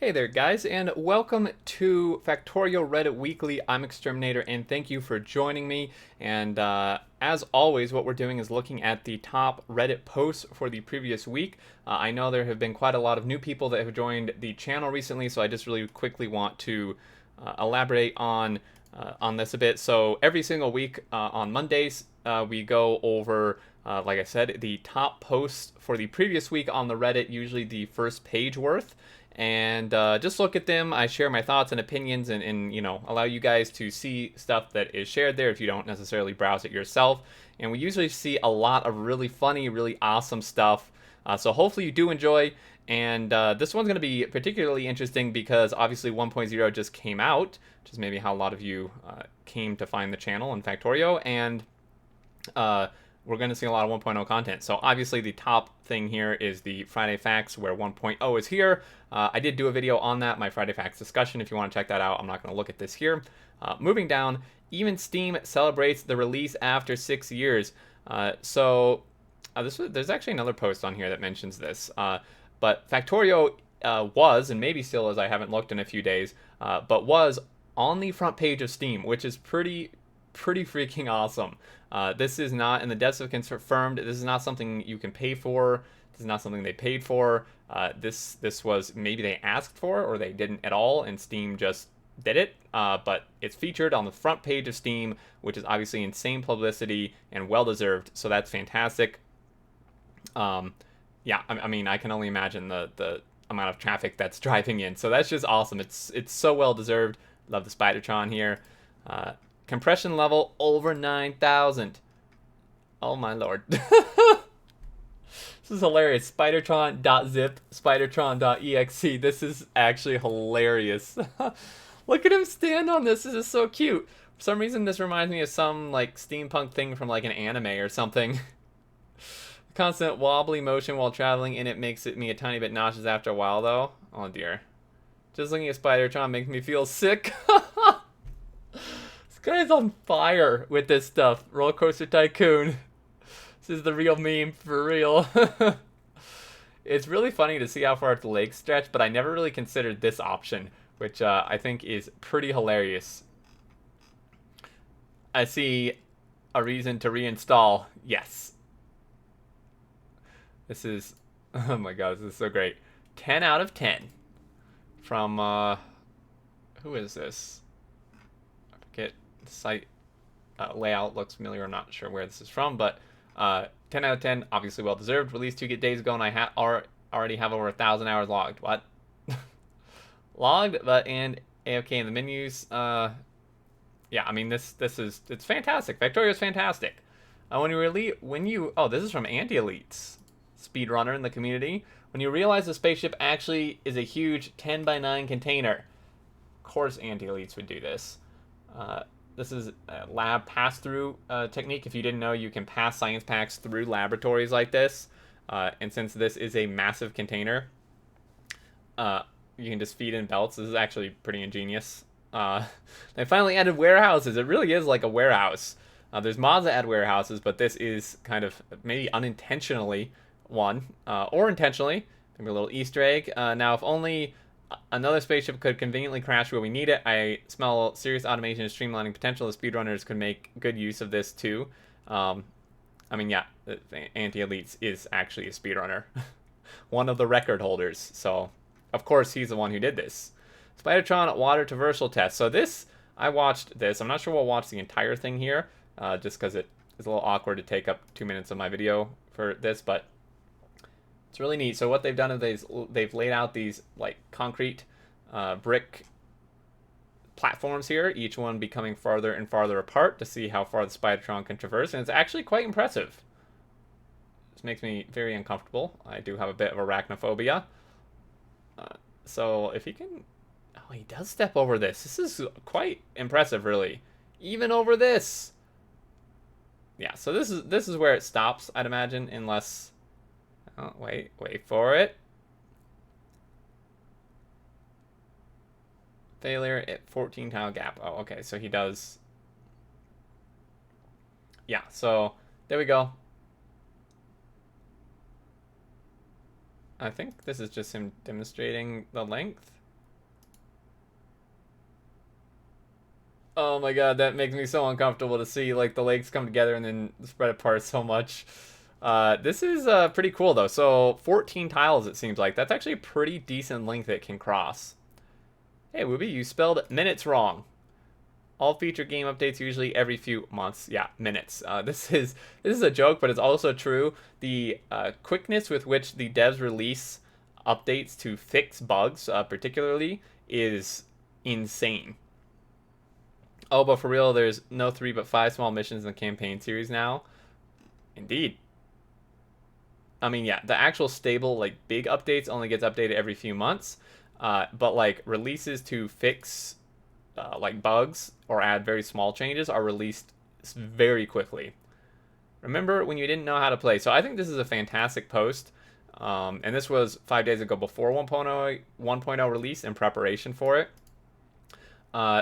Hey there, guys, and welcome to Factorio Reddit Weekly. I'm Xterminator, and thank you for joining me. And as always, what we're doing is looking at the top Reddit posts for the previous week. I know there have been quite a lot of new people that have joined the channel recently, so I just really quickly want to elaborate on this a bit. So every single week on Mondays, we go over, like I said, the top posts for the previous week on the Reddit, usually the first page worth, and just look at them. I share my thoughts and opinions, and allow you guys to see stuff that is shared there if you don't necessarily browse it yourself. And we usually see a lot of really funny, really awesome stuff. So hopefully you do enjoy. And this one's going to be particularly interesting because obviously 1.0 just came out, which is maybe how a lot of you came to find the channel in Factorio. And we're going to see a lot of 1.0 content. So obviously the top thing here is the Friday Facts, where 1.0 is here. I did do a video on that, my Friday Facts discussion, if you want to check that out. I'm not going to look at this here. Moving down, even Steam celebrates the release after 6 years. There's actually another post on here that mentions this. But Factorio was, and maybe still is, I haven't looked in a few days, but was on the front page of Steam, which is pretty freaking awesome. This is not, and the devs have confirmed, this is not something you can pay for. This is not something they paid for. This was, maybe they asked for, or they didn't at all, and Steam just did it. But it's featured on the front page of Steam, which is obviously insane publicity and well-deserved, so that's fantastic. Yeah, I mean, I can only imagine the amount of traffic that's driving in, so that's just awesome. It's so well-deserved. Love the Spidertron here. Compression level over 9,000. Oh my lord. This is hilarious. Spidertron.zip, Spidertron.exe. This is actually hilarious. Look at him stand on this. This is so cute. For some reason, this reminds me of some like steampunk thing from like an anime or something. Constant wobbly motion while traveling in it makes me a tiny bit nauseous after a while, though. Oh dear. Just looking at Spidertron makes me feel sick. This guy's on fire with this stuff. Roller Coaster Tycoon. This is the real meme for real. It's really funny to see how far the legs stretch, but I never really considered this option, which I think is pretty hilarious. I see a reason to reinstall. Yes. This is, oh my god, this is so great. 10 out of 10 from, who is this? I forget the site layout looks familiar. I'm not sure where this is from, but 10 out of 10, obviously well deserved. Released 2 days ago, and I already have over 1,000 hours logged. What? Logged, but and AFK in the menus. Yeah, I mean it's fantastic. Factorio is fantastic. Oh, this is from Anti-Elites, speedrunner in the community. When you realize the spaceship actually is a huge 10 by 9 container. Of course Anti-Elites would do this. This is a lab pass-through technique. If you didn't know, you can pass science packs through laboratories like this. And since this is a massive container, you can just feed in belts. This is actually pretty ingenious. They finally added warehouses. It really is like a warehouse. There's mods that add warehouses, but this is kind of maybe unintentionally one, or intentionally. Maybe a little Easter egg. Now, if only another spaceship could conveniently crash where we need it, I smell serious automation and streamlining potential. The speedrunners could make good use of this too. I mean, yeah, the Anti-Elites is actually a speedrunner. One of the record holders. So, of course, he's the one who did this. Spidertron water traversal test. So this, I watched this. I'm not sure we'll watch the entire thing here, just because it is a little awkward to take up 2 minutes of my video for this, but it's really neat. So what they've done is they've laid out these like concrete brick platforms here, each one becoming farther and farther apart to see how far the Spidertron can traverse, and it's actually quite impressive. This makes me very uncomfortable. I do have a bit of arachnophobia. So if he can... Oh, he does step over this. This is quite impressive, really. Even over this. Yeah, so this is where it stops, I'd imagine, unless... Oh, wait for it. Failure at 14 tile gap. Oh, okay, so he does... Yeah, so there we go. I think this is just him demonstrating the length. Oh my god, that makes me so uncomfortable to see like the legs come together and then spread apart so much. This is pretty cool though. So 14 tiles it seems like. That's actually a pretty decent length it can cross. Hey Wooby, you spelled minutes wrong. All feature game updates usually every few months. Yeah, minutes. This is a joke, but it's also true. The quickness with which the devs release updates to fix bugs, particularly, is insane. Oh, but for real, there's no 3 but 5 small missions in the campaign series now. Indeed. I mean, yeah, the actual stable, like, big updates only gets updated every few months. But, like, releases to fix, like, bugs or add very small changes are released very quickly. Remember when you didn't know how to play? So I think this is a fantastic post. And this was 5 days ago before 1.0 release in preparation for it.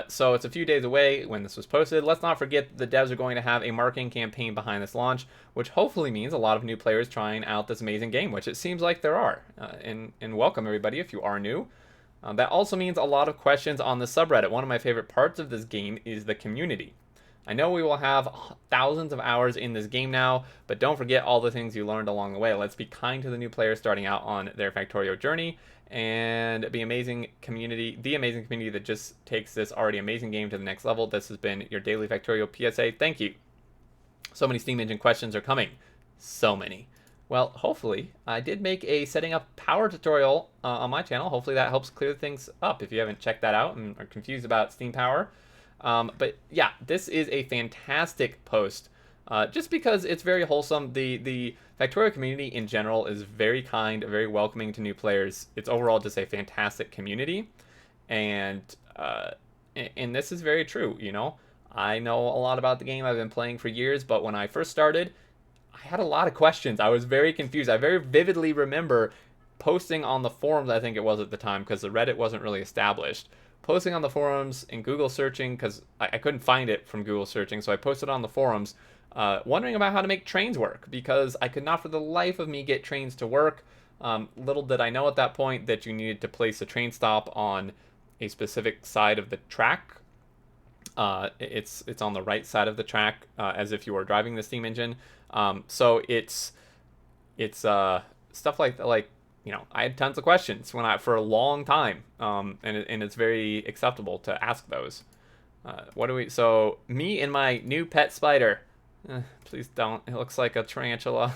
So it's a few days away when this was posted. Let's not forget the devs are going to have a marketing campaign behind this launch, which hopefully means a lot of new players trying out this amazing game, which it seems like there are. And welcome everybody if you are new. That also means a lot of questions on the subreddit. One of my favorite parts of this game is the community. I know we will have thousands of hours in this game now, but don't forget all the things you learned along the way. Let's be kind to the new players starting out on their Factorio journey and the amazing community that just takes this already amazing game to the next level. This has been your daily Factorio PSA. Thank you. So many Steam Engine questions are coming. So many. Well, hopefully, I did make a setting up power tutorial on my channel. Hopefully that helps clear things up if you haven't checked that out and are confused about Steam Power. But yeah, this is a fantastic post, just because it's very wholesome. The Factorio community in general is very kind, very welcoming to new players. It's overall just a fantastic community, and this is very true. You know, I know a lot about the game. I've been playing for years, but when I first started, I had a lot of questions. I was very confused. I very vividly remember posting on the forums, I think it was at the time, because the Reddit wasn't really established. Posting on the forums and Google searching, because I couldn't find it from Google searching, so I posted on the forums wondering about how to make trains work, because I could not for the life of me get trains to work. Little did I know at that point that you needed to place a train stop on a specific side of the track. It's on the right side of the track, as if you were driving the steam engine. So it's stuff like you know, I had tons of questions for a long time, and it's very acceptable to ask those. So me and my new pet spider. Please don't. It looks like a tarantula.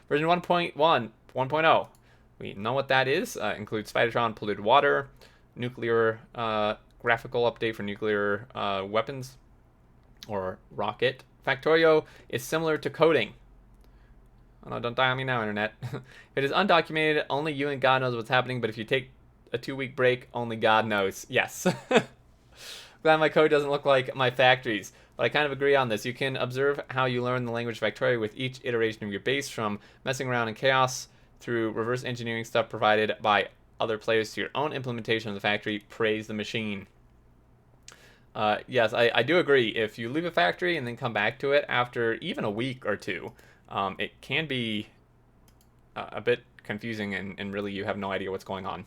Version 1.1, 1.0. We know what that is. Includes Spidertron, polluted water, nuclear graphical update for nuclear weapons or rocket. Factorio is similar to coding. Oh no, don't die on me now, internet. It is undocumented. Only you and God knows what's happening, but if you take a 2-week break, only God knows. Yes. Glad my code doesn't look like my factories, but I kind of agree on this. You can observe how you learn the language Factorio with each iteration of your base, from messing around in chaos through reverse engineering stuff provided by other players to your own implementation of the factory. Praise the machine. Yes, I do agree. If you leave a factory and then come back to it after even a week or two, it can be a bit confusing, and really you have no idea what's going on.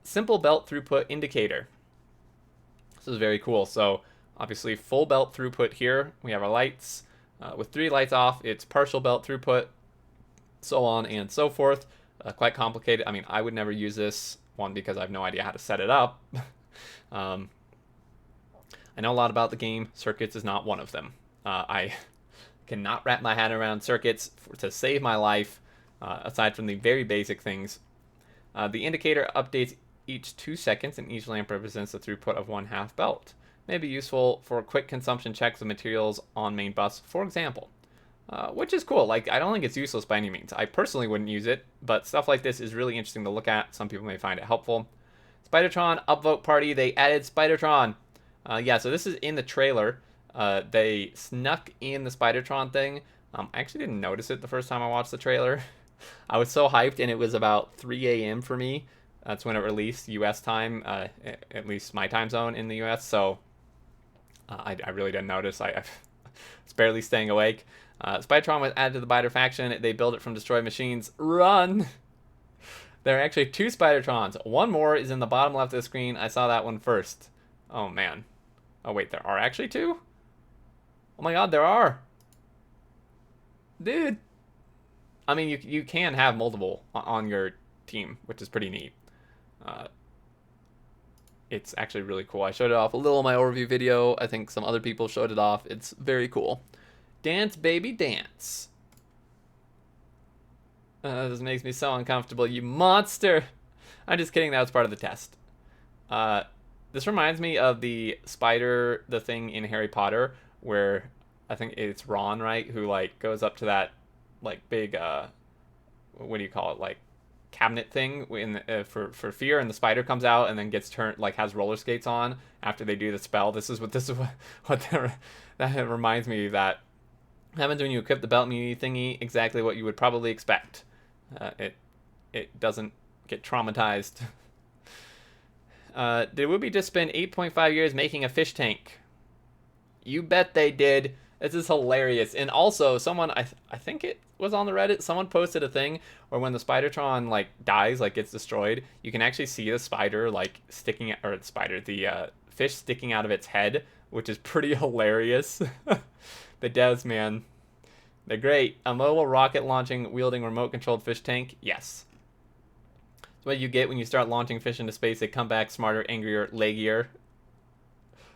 Simple belt throughput indicator. This is very cool. So obviously full belt throughput here. We have our lights. With 3 lights off, it's partial belt throughput, so on and so forth. Quite complicated. I mean, I would never use this one because I have no idea how to set it up. I know a lot about the game. Circuits is not one of them. I cannot wrap my head around circuits to save my life, aside from the very basic things. The indicator updates each 2 seconds, and each lamp represents the throughput of 1/2 belt. May be useful for quick consumption checks of materials on main bus, for example. Which is cool. Like, I don't think it's useless by any means. I personally wouldn't use it, but stuff like this is really interesting to look at. Some people may find it helpful. Spidertron upvote party. They added Spidertron. Yeah, so this is in the trailer. They snuck in the Spidertron thing. I actually didn't notice it the first time I watched the trailer. I was so hyped, and it was about 3 a.m. for me. That's when it released, U.S. time, at least my time zone in the U.S., so I really didn't notice. I was barely staying awake. Spidertron was added to the Biter faction. They build it from destroyed machines. Run! There are actually 2 Spidertrons. One more is in the bottom left of the screen. I saw that one first. Oh, man. Oh, wait, there are actually 2? Oh my god, there are! Dude! I mean, you can have multiple on your team, which is pretty neat. It's actually really cool. I showed it off a little in my overview video. I think some other people showed it off. It's very cool. Dance, baby, dance. This makes me so uncomfortable, you monster! I'm just kidding, that was part of the test. This reminds me of the spider, the thing in Harry Potter, where I think it's Ron, right? Who, like, goes up to that, like, big, what do you call it? Like, cabinet thing for fear, and the spider comes out and then gets turned, like, has roller skates on after they do the spell. This is what that reminds me of. That happens when you equip the belt immunity thingy. Exactly what you would probably expect. It doesn't get traumatized. Did Whoopi just spend 8.5 years making a fish tank? You bet they did. This is hilarious. And also, someone, I think it was on the Reddit, someone posted a thing where when the Spidertron, like, dies, like, gets destroyed, you can actually see the spider, like, sticking, or the spider, the fish sticking out of its head, which is pretty hilarious. The devs, man. They're great. A mobile rocket launching, wielding remote-controlled fish tank? Yes. It's what you get when you start launching fish into space. They come back smarter, angrier, leggier.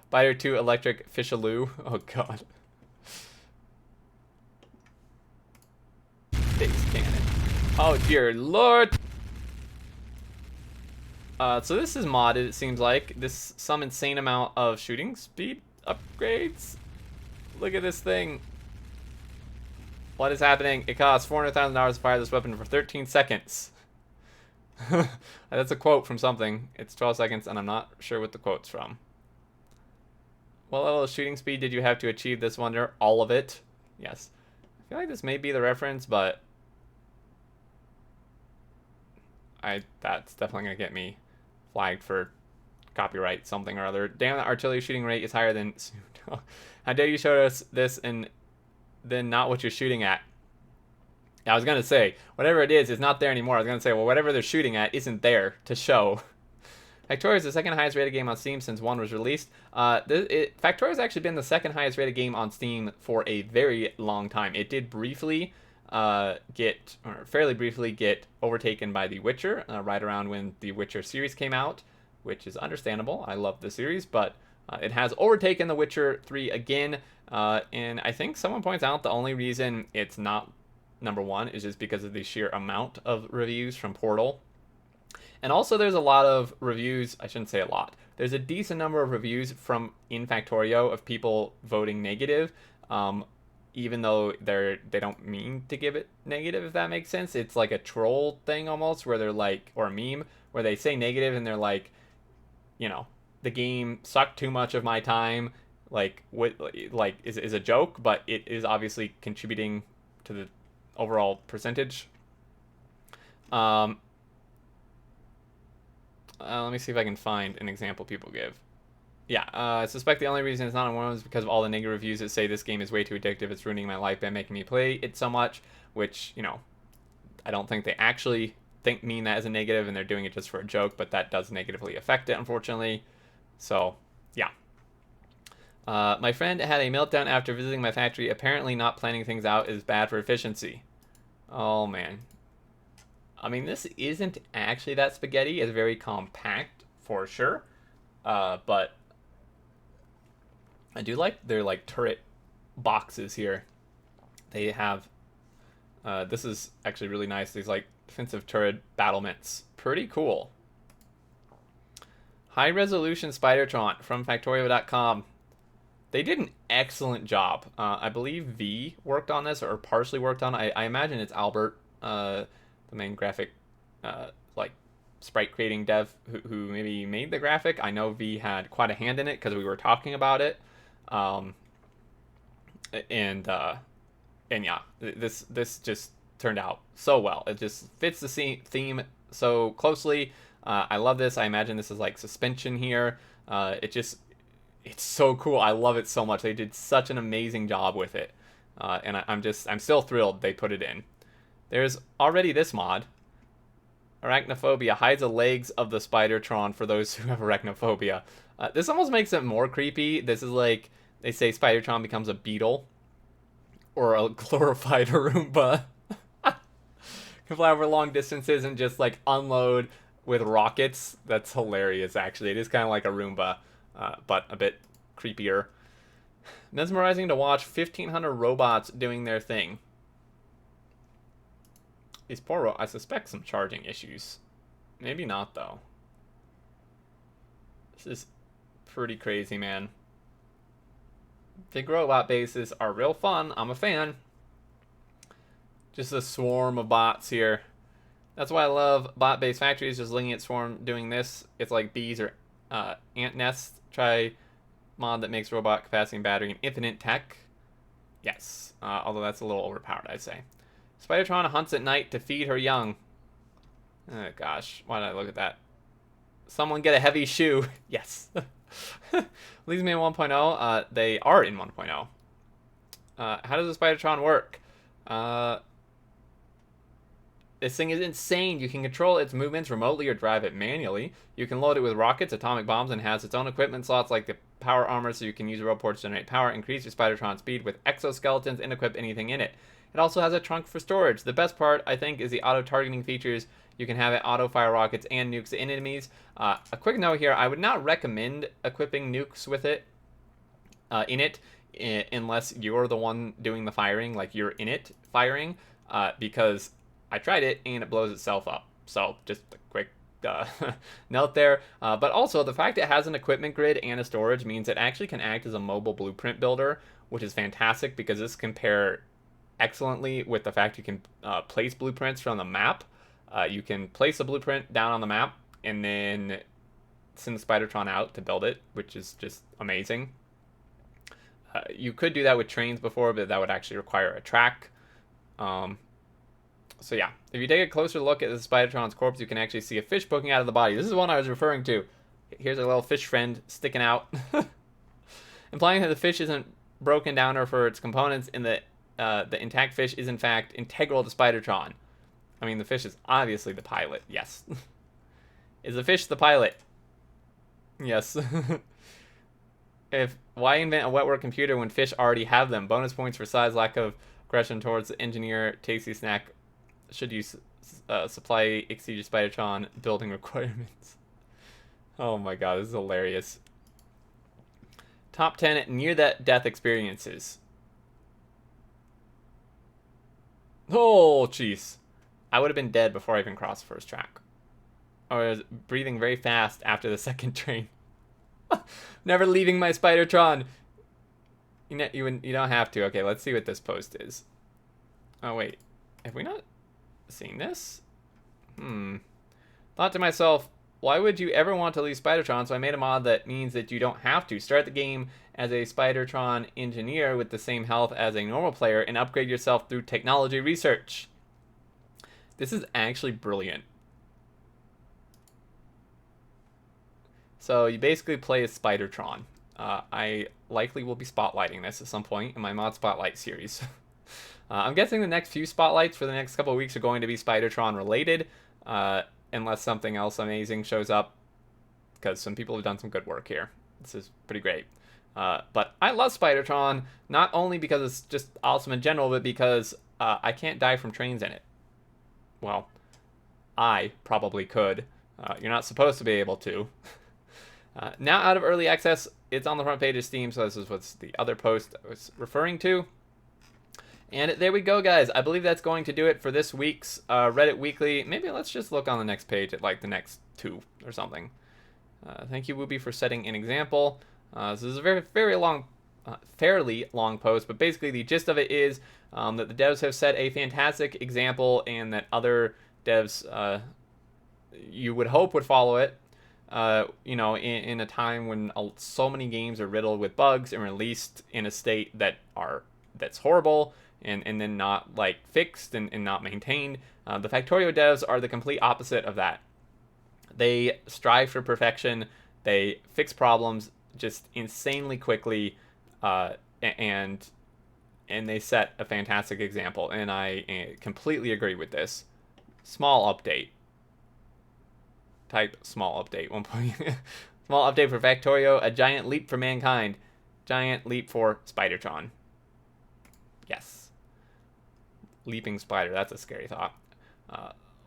Spider 2 electric fishaloo. Oh, God. Space cannon. Oh, dear Lord. So this is modded, it seems like. This some insane amount of shooting speed upgrades. Look at this thing. What is happening? It costs $400,000 to fire this weapon for 13 seconds. That's a quote from something. It's 12 seconds, and I'm not sure what the quote's from. What level of shooting speed did you have to achieve this wonder? All of it. Yes. I feel like this may be the reference, but that's definitely going to get me flagged for copyright something or other. Damn, the artillery shooting rate is higher than... How dare you show us this and then not what you're shooting at? I was going to say, whatever it is not there anymore. I was going to say, well, whatever they're shooting at isn't there to show. Factorio is the second highest rated game on Steam since 1 was released. Factorio has actually been the second highest rated game on Steam for a very long time. It did briefly fairly briefly get overtaken by The Witcher right around when the Witcher series came out, which is understandable. I love the series, but it has overtaken The Witcher 3 again. And I think someone points out the only reason it's not number 1 is just because of the sheer amount of reviews from Portal. And also there's a lot of reviews, I shouldn't say a lot, there's a decent number of reviews from in Factorio of people voting negative, even though they don't mean to give it negative, if that makes sense. It's like a troll thing almost, where they're like, or a meme, where they say negative and they're like, you know, the game sucked too much of my time, like, what, like is a joke, but it is obviously contributing to the overall percentage. Let me see if I can find an example people give. Yeah, I suspect the only reason it's not on one is because of all the negative reviews that say this game is way too addictive, it's ruining my life by making me play it so much, which, you know, I don't think they actually mean that as a negative, and they're doing it just for a joke, but that does negatively affect it, unfortunately. So, yeah. My friend had a meltdown after visiting my factory. Apparently not planning things out is bad for efficiency. Oh, man. I mean, this isn't actually that spaghetti. It's very compact, for sure. But I do like their, like, turret boxes here. They have... this is actually really nice. These, like, defensive turret battlements. Pretty cool. High-resolution Spidertron from Factorio.com. They did an excellent job. I believe V worked on this, or partially worked on it. I imagine it's Albert, the main graphic, like, sprite creating dev who maybe made the graphic. I know V had quite a hand in it because we were talking about it. And yeah, this just turned out so well. It just fits the theme so closely. I love this. I imagine this is like suspension here. It's so cool. I love it so much. They did such an amazing job with it. And I'm still thrilled they put it in. There's already this mod. Arachnophobia hides the legs of the Spidertron for those who have arachnophobia. This almost makes it more creepy. This is like, they say Spidertron becomes a beetle. Or a glorified Roomba. Can fly over long distances and just like unload with rockets. That's hilarious, actually. It is kind of like a Roomba, but a bit creepier. Mesmerizing to watch 1,500 robots doing their thing. These poor I suspect some charging issues. Maybe not, though. This is pretty crazy, man. Big robot bases are real fun. I'm a fan. Just a swarm of bots here. That's why I love bot-based factories. Just looking at Swarm doing this. It's like bees or ant nests. Try mod that makes robot capacity and battery and infinite tech. Yes. Although that's a little overpowered, I'd say. Spidertron hunts at night to feed her young. Oh, gosh. Why did I look at that? Someone get a heavy shoe. Yes. Leaves me in 1.0. They are in 1.0. How does the Spidertron work? This thing is insane. You can control its movements remotely or drive it manually. You can load it with rockets, atomic bombs, and has its own equipment slots like the power armor, so you can use roboports to generate power, increase your Spidertron speed with exoskeletons, and equip anything in it. It also has a trunk for storage. The best part, I think, is the auto-targeting features. You can have it auto-fire rockets and nukes at enemies. A quick note here, I would not recommend equipping nukes with it, unless you're the one doing the firing, like you're in it firing, because I tried it and it blows itself up. So just a quick note there. But also the fact it has an equipment grid and a storage means it actually can act as a mobile blueprint builder, which is fantastic because this can pair excellently with the fact you can place blueprints from the map. You can place a blueprint down on the map and then send the Spidertron out to build it, which is just amazing. You could do that with trains before, but that would actually require a track. So yeah, if you take a closer look at the Spidertron's corpse, you can actually see a fish poking out of the body. This is one I was referring to. Here's a little fish friend sticking out. Implying that the fish isn't broken down or for its components, and the intact fish is in fact integral to Spidertron. I mean, the fish is obviously the pilot, yes. Is the fish the pilot? Yes. Why invent a wetwork computer when fish already have them? Bonus points for size, lack of aggression towards the engineer, tasty snack. Should you supply exceed your Spidertron building requirements? Oh my god, this is hilarious. Top 10 near-death experiences. Oh, jeez. I would have been dead before I even crossed the first track. I was breathing very fast after the second train. Never leaving my Spidertron. You don't have to. Okay, let's see what this post is. Oh, wait. Have we not seen this? Thought to myself, why would you ever want to leave Spidertron? So I made a mod that means that you don't have to. Start the game as a Spidertron engineer with the same health as a normal player and upgrade yourself through technology research. This is actually brilliant. So you basically play as Spidertron. I likely will be spotlighting this at some point in my mod spotlight series. I'm guessing the next few spotlights for the next couple of weeks are going to be Spidertron related, unless something else amazing shows up, because some people have done some good work here. This is pretty great. But I love Spidertron, not only because it's just awesome in general, but because I can't die from trains in it. Well, I probably could. You're not supposed to be able to. Now out of early access, it's on the front page of Steam, so this is what's the other post I was referring to. And there we go, guys. I believe that's going to do it for this week's Reddit Weekly. Maybe let's just look on the next page at like the next two or something. Thank you, Whoopi, for setting an example. This is a very long, fairly long post, but basically the gist of it is that the devs have set a fantastic example and that other devs you would hope would follow it. In a time when so many games are riddled with bugs and released in a state that's horrible and then not like fixed and not maintained. The Factorio devs are the complete opposite of that. They strive for perfection. They fix problems just insanely quickly, and they set a fantastic example. And I completely agree with this. Small update. type small update. Small update for Factorio, a giant leap for mankind. Giant leap for Spidertron. Yes. Leaping spider, that's a scary thought.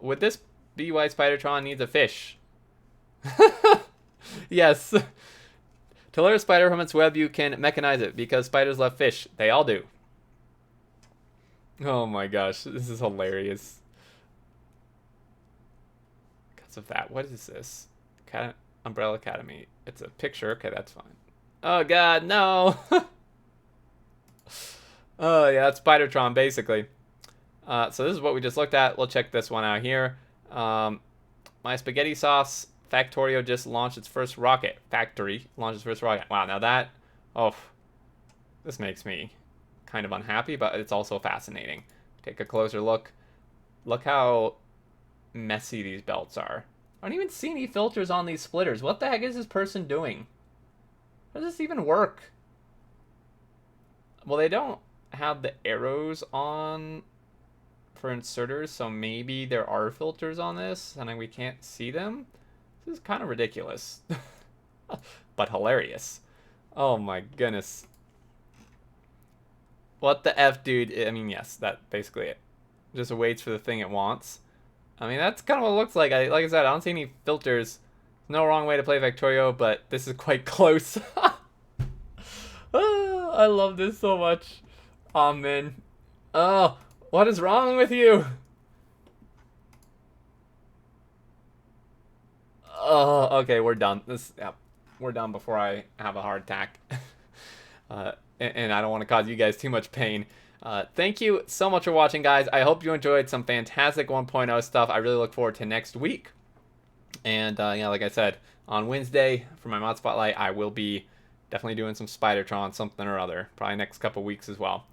Would this be why Spidertron needs a fish? Yes. To lure a spider from its web, you can mechanize it, because spiders love fish. They all do. Oh my gosh, this is hilarious. Because of that, what is this? Umbrella Academy. It's a picture. Okay, that's fine. Oh god, no! Oh yeah, that's Spidertron, basically. So this is what we just looked at. We'll check this one out here. My spaghetti sauce Factorio just launched its first rocket. Factory launched its first rocket. Wow, now that... Oh, this makes me kind of unhappy, but it's also fascinating. Take a closer look. Look how messy these belts are. I don't even see any filters on these splitters. What the heck is this person doing? How does this even work? Well, they don't have the arrows on for inserters, so maybe there are filters on this and we can't see them. This is kind of ridiculous. But hilarious. Oh my goodness. What the F, dude? I mean, yes, that's basically it. Just waits for the thing it wants. I mean, that's kind of what it looks like. Like I said, I don't see any filters. No wrong way to play Factorio, but this is quite close. Oh, I love this so much. Oh, man. Oh, what is wrong with you? Oh, okay, we're done. We're done before I have a heart attack. And I don't want to cause you guys too much pain. Thank you so much for watching, guys. I hope you enjoyed some fantastic 1.0 stuff. I really look forward to next week. And, yeah, like I said, on Wednesday for my mod spotlight, I will be definitely doing some Spidertron, something or other. Probably next couple weeks as well.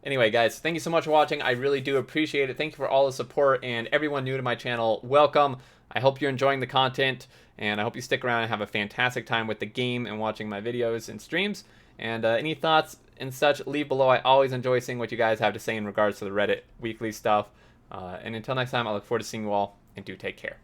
Anyway, guys, thank you so much for watching. I really do appreciate it. Thank you for all the support, and everyone new to my channel, welcome. I hope you're enjoying the content, and I hope you stick around and have a fantastic time with the game and watching my videos and streams. And any thoughts and such, leave below. I always enjoy seeing what you guys have to say in regards to the Reddit weekly stuff. And until next time, I look forward to seeing you all, and do take care.